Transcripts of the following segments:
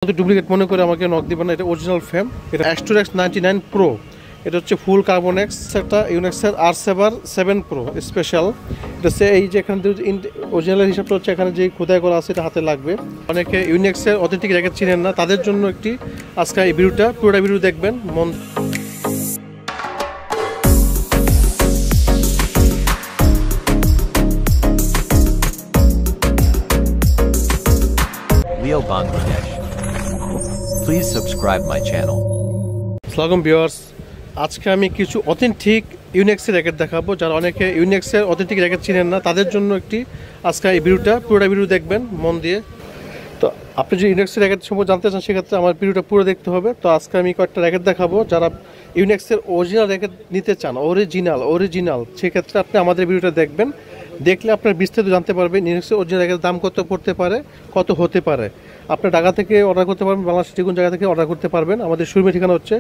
Duplicate মনে করে আমাকে নক দিবেন না, এটা অরিজিনাল ফ্রেম। এটা X2X 99 Pro, এটা হচ্ছে ফুল কার্বনেক্স একটা ইউনেক্সের R7 Pro স্পেশাল। এটা হচ্ছে এই যে এখানে অরিজিনাল হিসাবটা হচ্ছে এখানে যে খোদাই করা আছে এটা হাতে লাগবে। অনেকে ইউনেক্সের অথেন্টিক র্যাকেট চিনেন না, তাদের জন্য একটি আজকে এই ভিডিওটা পুরোটা ভিডিও দেখবেন মন। Leo Bangladesh. Please subscribe my channel. আসসালামু ভিউয়ার্স, আজকে আমি কিছু অথেন্টিক ইউনেক্সের র্যাকেট দেখাবো। যারা অনেকে ইউনেক্সের অথেন্টিক র্যাকেট চিনেন না, তাদের জন্য একটি আজকে এই ভিডিওটা পুরোটা ভিডিও দেখবেন মন দিয়ে। তো আপনি যদি ইউনেক্সের র্যাকেট সম্পর্কে জানতে চান সেক্ষেত্রে আমার ভিডিওটা পুরো দেখতে হবে। তো আজকে আমি কয়েকটা র্যাকেট দেখাবো। যারা ইউনেক্সের অরিজিনাল র্যাকেট নিতে চান, অরিজিনাল সেক্ষেত্রে আপনি আমাদের ভিডিওটা দেখবেন। দেখলে আপনার বিস্তারিত জানতে পারবেন ইউনেক্সের অরিজিনাল র্যাকেটের দাম কত পড়তে পারে, কত হতে পারে। আপনার ঢাকা থেকে অর্ডার করতে পারবেন, বাংলাদেশের যে কোনো জায়গা থেকে অর্ডার করতে পারবেন। আমাদের শোরুমের ঠিকানা হচ্ছে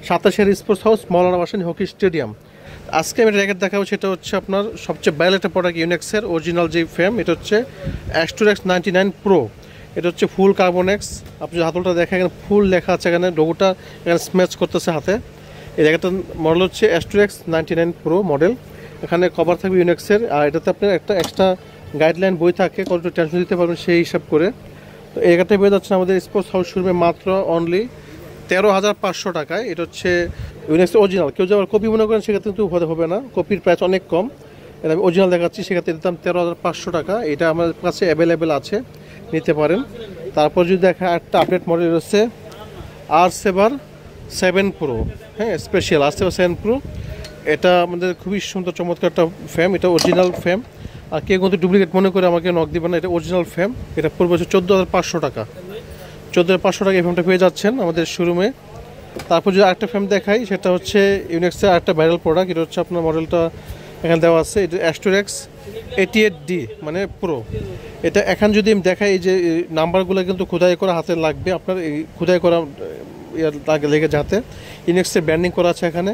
27 স্পোর্টস হাউস, মৌলানা ভাসানী হকি স্টেডিয়াম। আজকে আমি র্যাকেট দেখাবো, সেটা হচ্ছে আপনার সবচেয়ে ভাইরাল একটা প্রোডাক্ট ইউনেক্সের অরিজিনাল যে ফ্রেম। এটা হচ্ছে X2X 99 Pro, এটা হচ্ছে ফুল কার্বনেক্স। আপনি হাতলটা দেখেন, এখানে ফুল লেখা আছে, এখানে লোগোটা এখানে স্ম্যাচ করতেছে হাতে। এই র্যাকেটটার মডেল হচ্ছে X2X 99 Pro মডেল। এখানে কভার থাকবে ইউনেক্সের, আর এটাতে আপনার একটা এক্সট্রা গাইডলাইন বই থাকে, কতটা টেনশন দিতে পারবেন সেই হিসাব করে। তো এই র্যাকেটটা পেয়ে যাচ্ছেন আমাদের স্পোর্টস হাউস শোরুমে মাত্র অনলি 13,500 টাকায়। এটা হচ্ছে ইউনেক্সের অরিজিনাল। কেউ যদি কপি মনে করেন সেক্ষেত্রে কিন্তু হবে না, কপির প্রাইস অনেক কম। এটা আমি অরিজিনাল দেখাচ্ছি, সেক্ষেত্রে দাম 13,500 টাকা। এটা আমাদের কাছে অ্যাভেলেবেল আছে, নিতে পারেন। তারপর যদি দেখা একটা আপডেট মডেল হচ্ছে R7 Pro, হ্যাঁ স্পেশাল R7 Pro। এটা আমাদের খুবই সুন্দর চমৎকার একটা ফ্রেম, এটা অরিজিনাল ফ্রেম। আর কেউ কিন্তু ডুপ্লিকেট মনে করে আমাকে নক দিবেন না, এটা অরিজিনাল ফ্রেম। এটা পড়বে 14,500 টাকা। 14,500 টাকা এই ফ্রেমটা পেয়ে যাচ্ছেন আমাদের শোরুমে। তারপর যদি আরেকটা ফ্রেম দেখাই, সেটা হচ্ছে ইউনেক্সের আরেকটা ভাইরাল প্রোডাক্ট। এটা হচ্ছে আপনার মডেলটা এখানে দেওয়া আছে, এটা X2X 88D মানে প্রো। এটা এখন যদি আমি দেখাই, এই যে নাম্বারগুলো কিন্তু খোদাই করা হাতে লাগবে আপনার, এই খোদাই করা লেগে যাতে ইউনেক্সের ব্র্যান্ডিং করা আছে। এখানে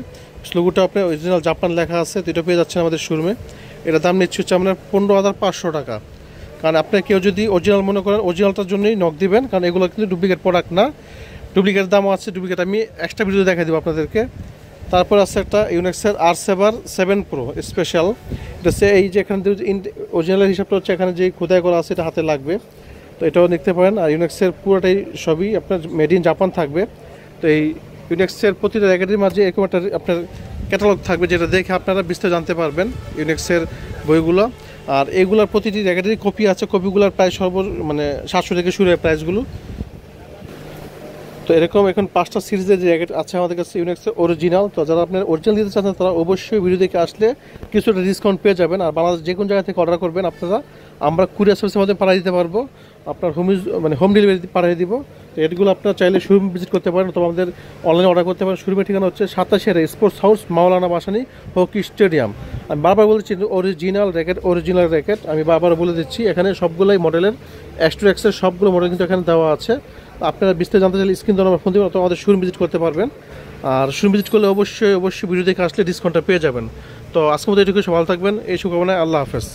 স্লোগোটা আপনার অরিজিনাল জাপান লেখা আছে। তো এটা পেয়ে যাচ্ছেন আমাদের শোরুমে। এটা দাম নিচ্ছে হচ্ছে আপনার 15,500 টাকা। কারণ আপনি কেউ যদি অরিজিনাল মনে করেন, অরিজিনালটার জন্যই নক দিবেন, কারণ এগুলো কিন্তু ডুপ্লিকেট প্রোডাক্ট না। ডুপ্লিকেট দামও আছে, ডুপ্লিকেট আমি এক্সট্রা ভিডিও দেখাই দেবো আপনাদেরকে। তারপর আছে একটা ইউনেক্সের R7 Pro স্পেশাল। এটা হচ্ছে এই যে এখানে অরিজিনালের হিসাবটা হচ্ছে এখানে যে খোদাই করা আছে এটা হাতে লাগবে। তো এটাও দেখতে পারেন। আর ইউনেক্সের পুরোটাই সবই আপনার মেড ইন জাপান থাকবে। তো এই ইউনেক্সের প্রতিটা র্যাকেটের মাঝে এরকম একটা আপনার ক্যাটালগ থাকবে, যেটা দেখে আপনারা বিস্তারিত জানতে পারবেন ইউনেক্সের বইগুলো। আর এইগুলোর প্রতিটি র্যাকেটেরই কপি আছে, কপিগুলোর প্রায় মানে 700 থেকে শুরু হয় প্রাইসগুলো। তো এরকম এখন 5টা সিরিজের যে র্যাকেট আছে আমাদের কাছে ইউনেক্সের অরিজিনাল। তো যারা আপনার অরিজিনাল দিতে চাচ্ছেন তারা অবশ্যই ভিডিও দেখে আসলে কিছুটা ডিসকাউন্ট পেয়ে যাবেন। আর বাংলাদেশ যে কোনো জায়গা থেকে অর্ডার করবেন আপনারা, আমরা কুরিয়ার সার্ভিসের মাধ্যমে পাঠিয়ে দিতে পারবো, আপনার হোম ডেলিভারি পাঠিয়ে দিব। তো এগুলো আপনারা চাইলে শোরুম ভিজিট করতে পারেন, তো আমাদের অনলাইনে অর্ডার করতে পারেন। শোরুমের ঠিকানা হচ্ছে 27 স্পোর্টস হাউস, মৌলানা ভাসানী হকি স্টেডিয়াম। আমি বারবার বলেছি অরিজিনাল র্যাকেট আমি বারবার বলে দিচ্ছি। এখানে সবগুলোই মডেলের X2X এর সবগুলো মডেল কিন্তু এখানে দেওয়া আছে। আপনারা বিস্তারিত জানতে চাইলে স্ক্রিন নাম্বার ফোন দিবেন, অথবা আমাদের শোরুম ভিজিট করতে পারবেন। আর শোরুম ভিজিট করলে অবশ্যই ভিডিও দেখে আসলে ডিসকাউন্টটা পেয়ে যাবেন। তো আজকের মধ্যে এটুকু, ভালো থাকবেন, এই শুভকামনায়, আল্লাহ হাফেজ।